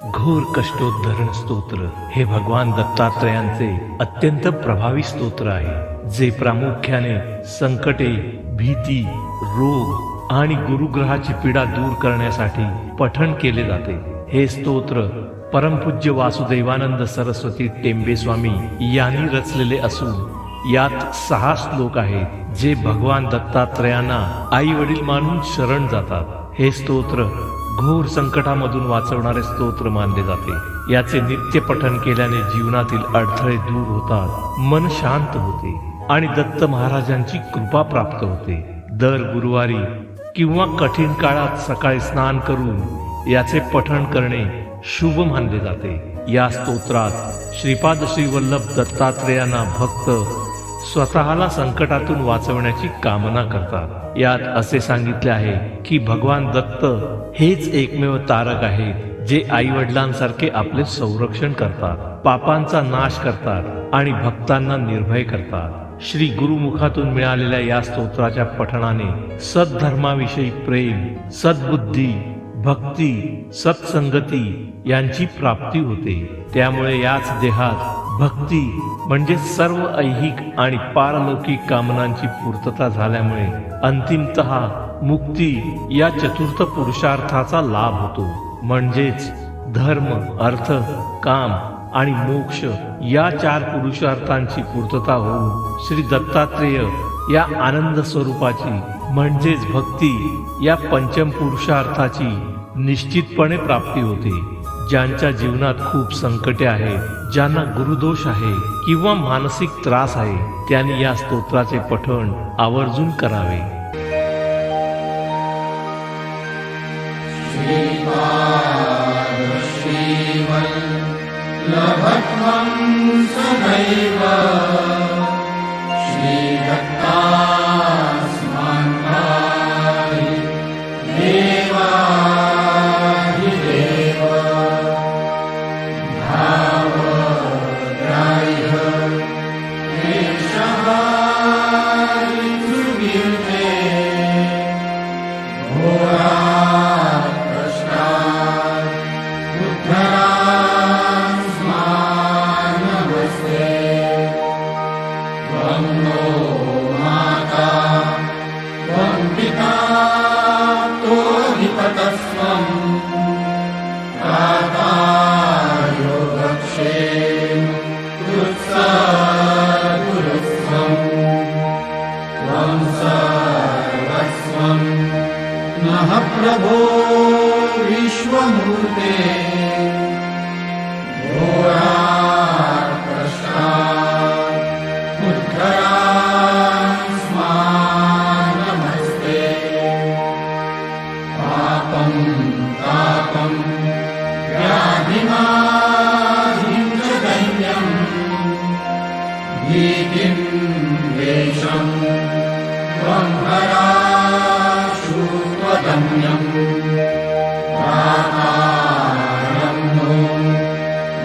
घोर कष्टोद्धरण स्तोत्र हे भगवान दत्तात्रयांचे अत्यंत प्रभावी स्तोत्र आहे, जे प्रामुख्याने संकटे, भीती, रोग आणि गुरुग्रहाची पीडा दूर करण्यासाठी पठण केले जाते. हे स्तोत्र परमपूज्य वासुदेवानंद सरस्वती टेंबे स्वामी यांनी रचलेले असून यात 6 श्लोक आहेत, जे भगवान दत्तात्रयांना आई वडील मानून शरण जातात. हे स्तोत्र घोर संकटामधून वाचवणारे स्तोत्र मानले जाते. याचे नित्य पठण केल्याने जीवनातील अडथळे दूर होतात, मन शांत होते आणि दत्त महाराजांची कृपा प्राप्त होते. दर गुरुवारी किंवा कठीण काळात सकाळी स्नान करून याचे पठण करणे शुभ मानले जाते. या स्तोत्रात श्रीपाद श्रीवल्लभ दत्तात्रेयांना भक्त स्वतःला संकटातून वाचवण्याची कामना करतात. यात असे सांगितले आहे की भगवान दत्त हेच एकमेव तारक आहेत, जे आई वडिलांसारखे आपले संरक्षण करतात, पापांचा नाश करतात आणि भक्तांना निर्भय करतात. श्री गुरुमुखातून मिळालेल्या या स्तोत्राच्या पठणाने सद्धर्माविषयी प्रेम, सद्बुद्धी, भक्ती, सत्संगती यांची प्राप्ती होते. त्यामुळे याच देहात भक्ती म्हणजे सर्व ऐहिक आणि पारलौकिक कामनांची पूर्तता झाल्यामुळे अंतिमतः मुक्ती या चतुर्थ पुरुषार्थाचा लाभ होतो. म्हणजेच धर्म, अर्थ, काम आणि मोक्ष या 4 पुरुषार्थांची पूर्तता होऊन श्री दत्तात्रेय या आनंद स्वरूपाची म्हणजेच भक्ती या पंचम पुरुषार्थाची निश्चितपणे प्राप्ती होते. ज्यांच्या जीवनात खूप संकटे आहेत, ज्यांना गुरुदोष आहे किंवा मानसिक त्रास आहे, त्यांनी या स्तोत्राचे पठण आवर्जून करावे. प्रभो विश्वमूर्ते नमस्ते. पापं तापं व्याधिमाधिं च दैन्यं भीतिं वेषं त्वं हराशुत्वदम्यं प्राकारं नो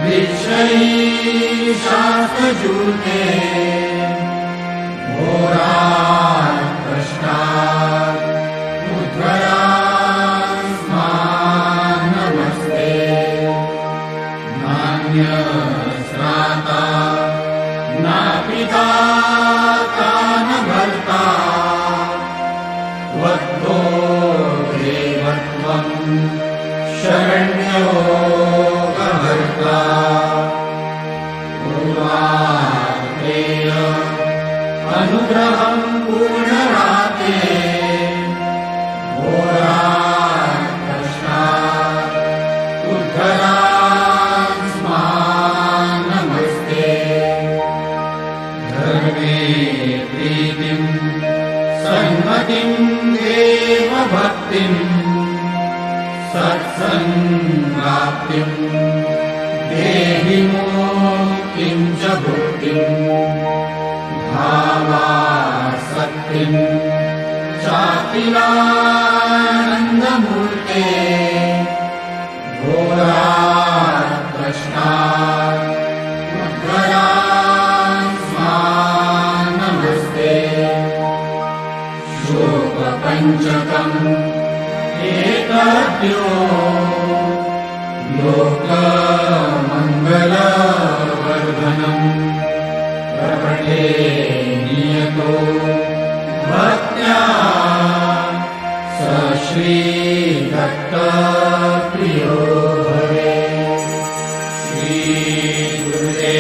विश्वैशास्त्रजूते नमस्ते. नान्यस्त्राता न पिता न भर्ता त्वत्तो देवत्वं शरण्यो भर्ता. पूर्वार्तेय अनुग्रहं पूर्णराते नमस्ते. धर्मे प्रीतिं सन्मतिं देव भक्तिं सत्सङ्गाप्तिं देहि मुक्तिं च भुक्तिं भावासक्तिं चाखिलानन्दमूर्ते नमस्ते. शोकपञ्चकम् एकद्यो यो लोकमङ्गलवर्धनम् प्रपठे नियतो भक्त्या स श्रीदत्तप्रियो भवे। श्रीगुरुदेव